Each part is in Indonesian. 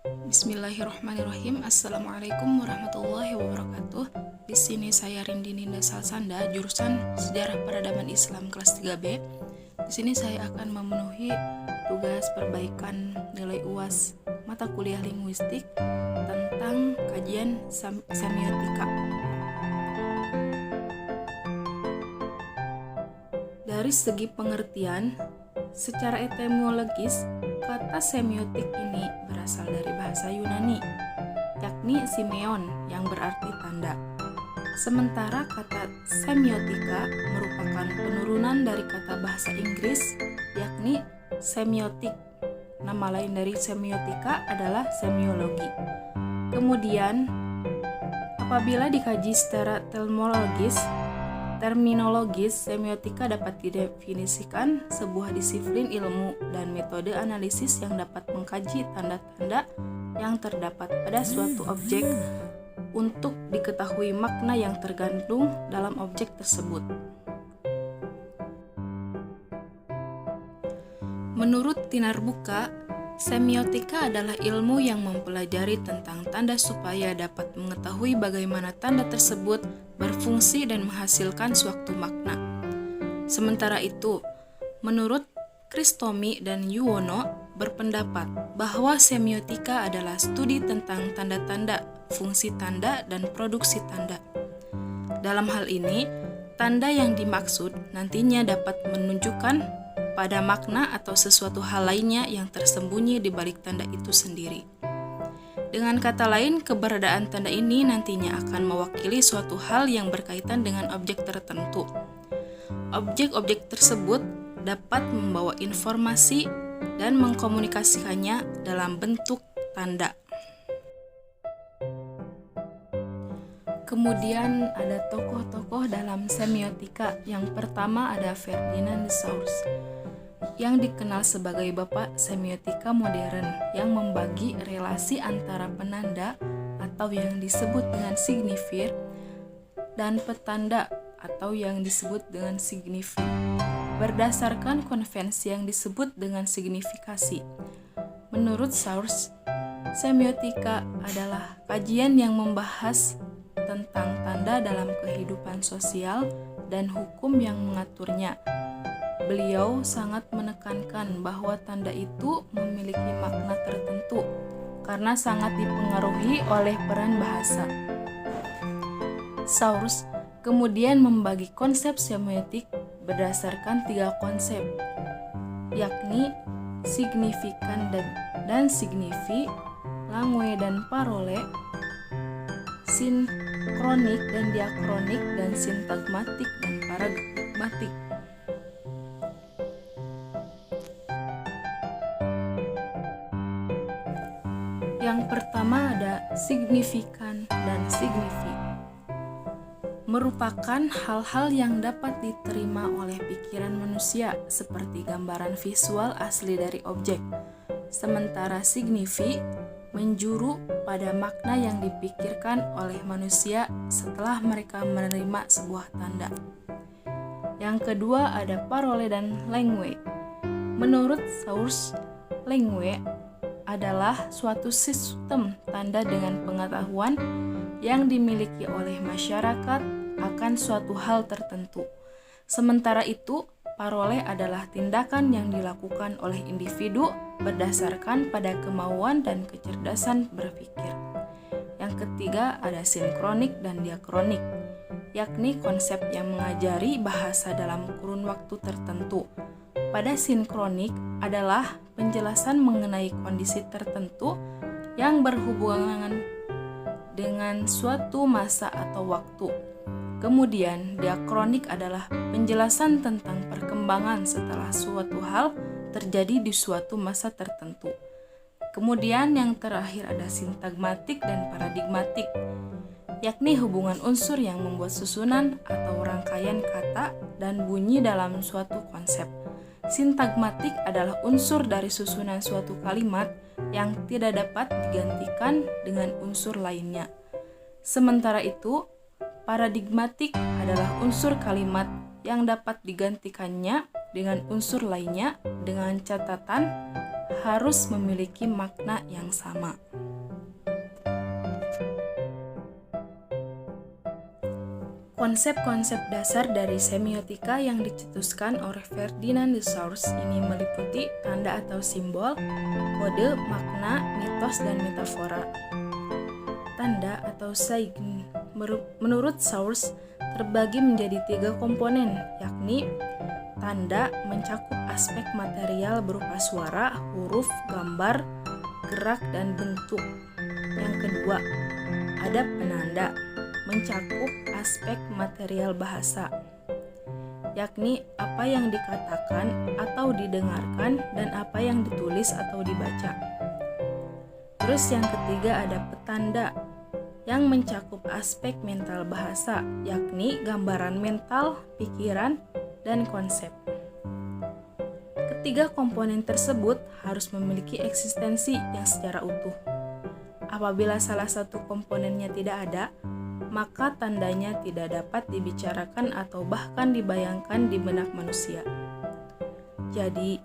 Bismillahirrahmanirrahim. Assalamualaikum warahmatullahi wabarakatuh. Di sini saya Rindi Ninda Salsanda, jurusan Sejarah Peradaban Islam kelas 3B. Di sini saya akan memenuhi tugas perbaikan nilai UAS mata kuliah linguistik tentang kajian semiotika. Dari segi pengertian, secara etimologis, kata semiotik ini berasal dari bahasa Yunani, yakni simeon yang berarti tanda. Sementara kata semiotika merupakan penurunan dari kata bahasa Inggris, yakni semiotik. Nama lain dari semiotika adalah semiologi. Kemudian, apabila dikaji secara terminologis, semiotika dapat didefinisikan sebuah disiplin ilmu dan metode analisis yang dapat mengkaji tanda-tanda yang terdapat pada suatu objek untuk diketahui makna yang tergantung dalam objek tersebut. Menurut Tinarbuka, semiotika adalah ilmu yang mempelajari tentang tanda supaya dapat mengetahui bagaimana tanda tersebut berfungsi dan menghasilkan suatu makna. Sementara itu, menurut Kristomi dan Yuwono berpendapat bahwa semiotika adalah studi tentang tanda-tanda, fungsi tanda, dan produksi tanda. Dalam hal ini, tanda yang dimaksud nantinya dapat menunjukkan pada makna atau sesuatu hal lainnya yang tersembunyi di balik tanda itu sendiri. Dengan kata lain, keberadaan tanda ini nantinya akan mewakili suatu hal yang berkaitan dengan objek tertentu. Objek-objek tersebut dapat membawa informasi dan mengkomunikasikannya dalam bentuk tanda. Kemudian ada tokoh-tokoh dalam semiotika. Yang pertama ada Ferdinand de Saussure, yang dikenal sebagai bapak semiotika modern, yang membagi relasi antara penanda atau yang disebut dengan signifier dan petanda atau yang disebut dengan signifi, berdasarkan konvensi yang disebut dengan signifikasi. Menurut Saussure, semiotika adalah kajian yang membahas tentang tanda dalam kehidupan sosial dan hukum yang mengaturnya. Beliau sangat menekankan bahwa tanda itu memiliki makna tertentu karena sangat dipengaruhi oleh peran bahasa. Saussure kemudian membagi konsep semiotik berdasarkan 3 konsep, yakni signifikan dan signifi, langue dan parole, sinkronik dan diakronik, dan sintagmatik dan paradigmatik. Yang pertama ada signifikan dan signifi. Merupakan hal-hal yang dapat diterima oleh pikiran manusia seperti gambaran visual asli dari objek. Sementara signifi menjuru pada makna yang dipikirkan oleh manusia setelah mereka menerima sebuah tanda. Yang kedua ada parole dan langue. Menurut Saussure, langue adalah suatu sistem tanda dengan pengetahuan yang dimiliki oleh masyarakat akan suatu hal tertentu. Sementara itu, parole adalah tindakan yang dilakukan oleh individu berdasarkan pada kemauan dan kecerdasan berpikir. Yang ketiga ada sinkronik dan diakronik, yakni konsep yang mengajari bahasa dalam kurun waktu tertentu. Pada sinkronik adalah penjelasan mengenai kondisi tertentu yang berhubungan dengan suatu masa atau waktu. Kemudian, diakronik adalah penjelasan tentang perkembangan setelah suatu hal terjadi di suatu masa tertentu. Kemudian yang terakhir ada sintagmatik dan paradigmatik, yakni hubungan unsur yang membuat susunan atau rangkaian kata dan bunyi dalam suatu konsep. Sintagmatik adalah unsur dari susunan suatu kalimat yang tidak dapat digantikan dengan unsur lainnya. Sementara itu, paradigmatik adalah unsur kalimat yang dapat digantikannya dengan unsur lainnya dengan catatan harus memiliki makna yang sama. Konsep-konsep dasar dari semiotika yang dicetuskan oleh Ferdinand de Saussure ini meliputi tanda atau simbol, kode, makna, mitos, dan metafora. Tanda atau sign menurut Saussure terbagi menjadi 3 komponen, yakni tanda mencakup aspek material berupa suara, huruf, gambar, gerak, dan bentuk. Yang kedua, ada penanda mencakup aspek material bahasa, yakni apa yang dikatakan atau didengarkan dan apa yang ditulis atau dibaca. Terus yang ketiga ada petanda yang mencakup aspek mental bahasa, yakni gambaran mental, pikiran, dan konsep. Ketiga komponen tersebut harus memiliki eksistensi yang secara utuh. Apabila salah satu komponennya tidak ada, maka tandanya tidak dapat dibicarakan atau bahkan dibayangkan di benak manusia. Jadi,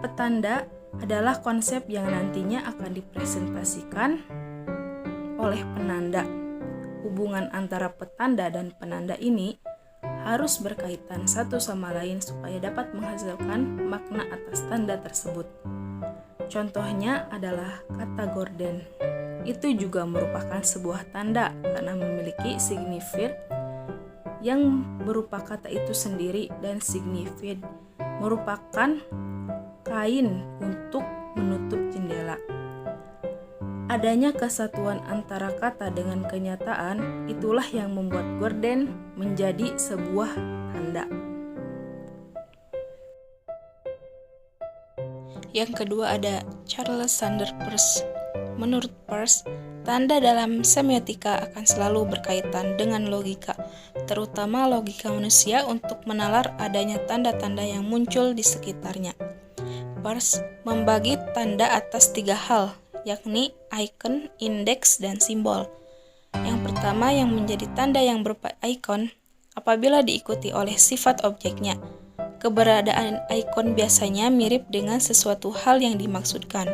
petanda adalah konsep yang nantinya akan dipresentasikan oleh penanda. Hubungan antara petanda dan penanda ini harus berkaitan satu sama lain supaya dapat menghasilkan makna atas tanda tersebut. Contohnya adalah kata gorden. Itu juga merupakan sebuah tanda karena memiliki signifir yang berupa kata itu sendiri, dan signifir merupakan kain untuk menutup jendela. Adanya kesatuan antara kata dengan kenyataan, itulah yang membuat gorden menjadi sebuah tanda. Yang kedua ada Charles Sanders Peirce. Menurut Peirce, tanda dalam semiotika akan selalu berkaitan dengan logika, terutama logika manusia untuk menalar adanya tanda-tanda yang muncul di sekitarnya. Peirce membagi tanda atas 3 hal, yakni icon, indeks, dan simbol. Yang pertama yang menjadi tanda yang berupa icon apabila diikuti oleh sifat objeknya. Keberadaan icon biasanya mirip dengan sesuatu hal yang dimaksudkan.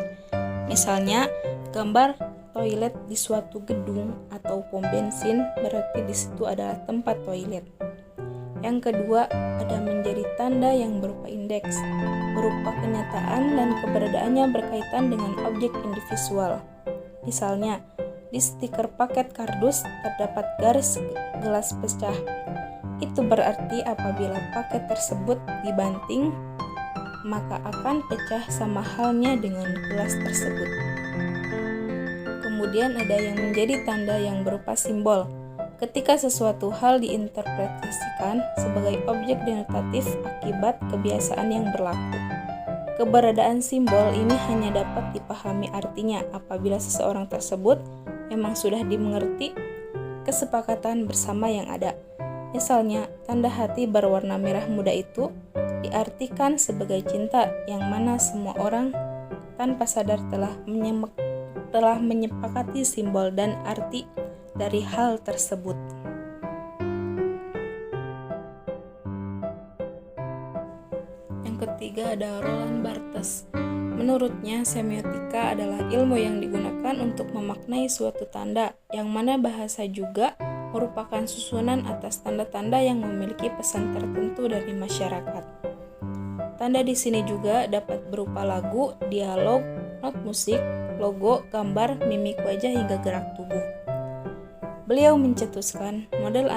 Misalnya, gambar toilet di suatu gedung atau pom bensin berarti di situ adalah tempat toilet. Yang kedua, ada menjadi tanda yang berupa indeks, berupa kenyataan dan keberadaannya berkaitan dengan objek individual. Misalnya, di stiker paket kardus terdapat garis gelas pecah. Itu berarti apabila paket tersebut dibanting, maka akan pecah sama halnya dengan gelas tersebut. Kemudian ada yang menjadi tanda yang berupa simbol. Ketika sesuatu hal diinterpretasikan sebagai objek denotatif akibat kebiasaan yang berlaku. Keberadaan simbol ini hanya dapat dipahami artinya apabila seseorang tersebut memang sudah dimengerti kesepakatan bersama yang ada. Misalnya, tanda hati berwarna merah muda itu diartikan sebagai cinta yang mana semua orang tanpa sadar telah menyepakati simbol dan arti dari hal tersebut. Yang ketiga ada Roland Barthes. Menurutnya, semiotika adalah ilmu yang digunakan untuk memaknai suatu tanda, yang mana bahasa juga merupakan susunan atas tanda-tanda yang memiliki pesan tertentu dari masyarakat. Tanda di sini juga dapat berupa lagu, dialog, not musik, logo, gambar, mimik wajah hingga gerak tubuh. Beliau mencetuskan model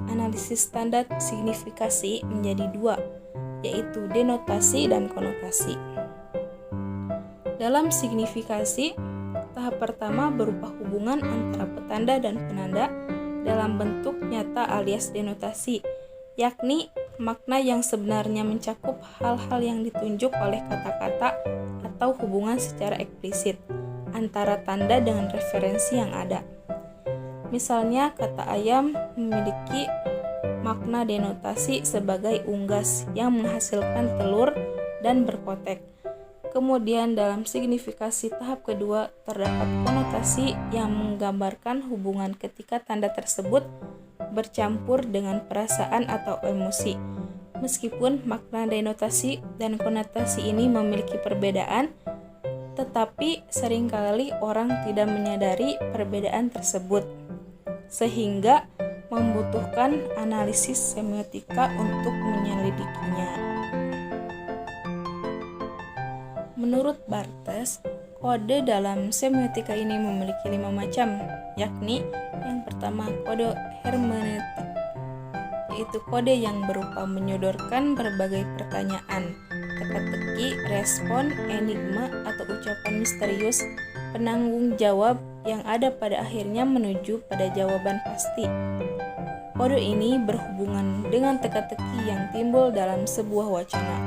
analisis tanda signifikasi menjadi 2, yaitu denotasi dan konotasi. Dalam signifikasi, tahap pertama berupa hubungan antara petanda dan penanda dalam bentuk nyata alias denotasi, yakni makna yang sebenarnya mencakup hal-hal yang ditunjuk oleh kata-kata atau hubungan secara eksplisit antara tanda dengan referensi yang ada. Misalnya, kata ayam memiliki makna denotasi sebagai unggas yang menghasilkan telur dan berkotek. Kemudian dalam signifikasi tahap kedua terdapat konotasi yang menggambarkan hubungan ketika tanda tersebut bercampur dengan perasaan atau emosi. Meskipun makna denotasi dan konotasi ini memiliki perbedaan, tetapi seringkali orang tidak menyadari perbedaan tersebut, sehingga membutuhkan analisis semiotika untuk menyelidikinya. Menurut Barthes, kode dalam semiotika ini memiliki 5 macam, yakni yang pertama kode hermeneutik, yaitu kode yang berupa menyodorkan berbagai pertanyaan, teka-teki, respon, enigma atau ucapan misterius, penanggung jawab yang ada pada akhirnya menuju pada jawaban pasti. Kode ini berhubungan dengan teka-teki yang timbul dalam sebuah wacana.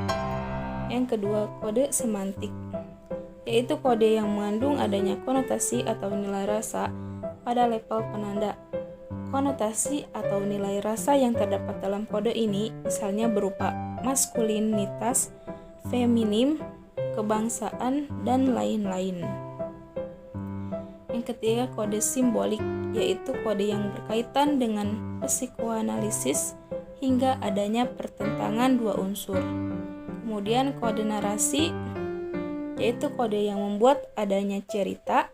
Yang kedua, kode semantik, yaitu kode yang mengandung adanya konotasi atau nilai rasa pada level penanda. Konotasi atau nilai rasa yang terdapat dalam kode ini misalnya berupa maskulinitas, feminim, kebangsaan, dan lain-lain. Yang ketiga, kode simbolik, yaitu kode yang berkaitan dengan psikoanalisis hingga adanya pertentangan dua unsur. Kemudian kode narasi, yaitu kode yang membuat adanya cerita,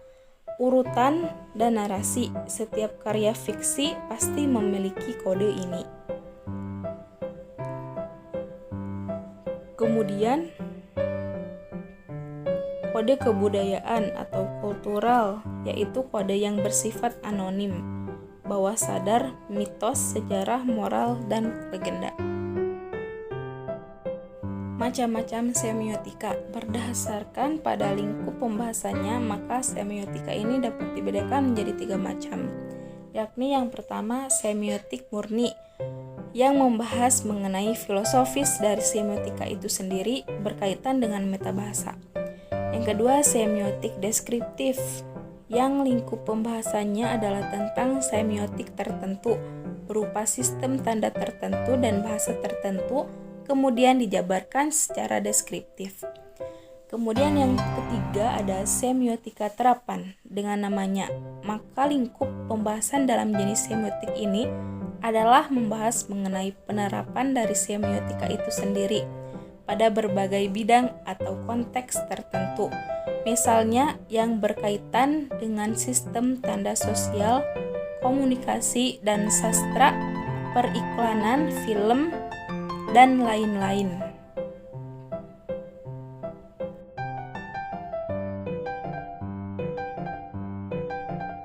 urutan, dan narasi. Setiap karya fiksi pasti memiliki kode ini. Kemudian kode kebudayaan atau kultural, yaitu kode yang bersifat anonim, bawah sadar, mitos, sejarah, moral, dan legenda. Macam-macam semiotika. Berdasarkan pada lingkup pembahasannya, maka semiotika ini dapat dibedakan menjadi 3 macam, yakni yang pertama semiotik murni, yang membahas mengenai filosofis dari semiotika itu sendiri berkaitan dengan metabahasa. Yang kedua, semiotik deskriptif, yang lingkup pembahasannya adalah tentang semiotik tertentu berupa sistem tanda tertentu dan bahasa tertentu, kemudian dijabarkan secara deskriptif. Kemudian yang ketiga ada semiotika terapan dengan namanya. Maka lingkup pembahasan dalam jenis semiotik ini adalah membahas mengenai penerapan dari semiotika itu sendiri pada berbagai bidang atau konteks tertentu. Misalnya yang berkaitan dengan sistem tanda sosial, komunikasi dan sastra, periklanan, film, dan lain-lain.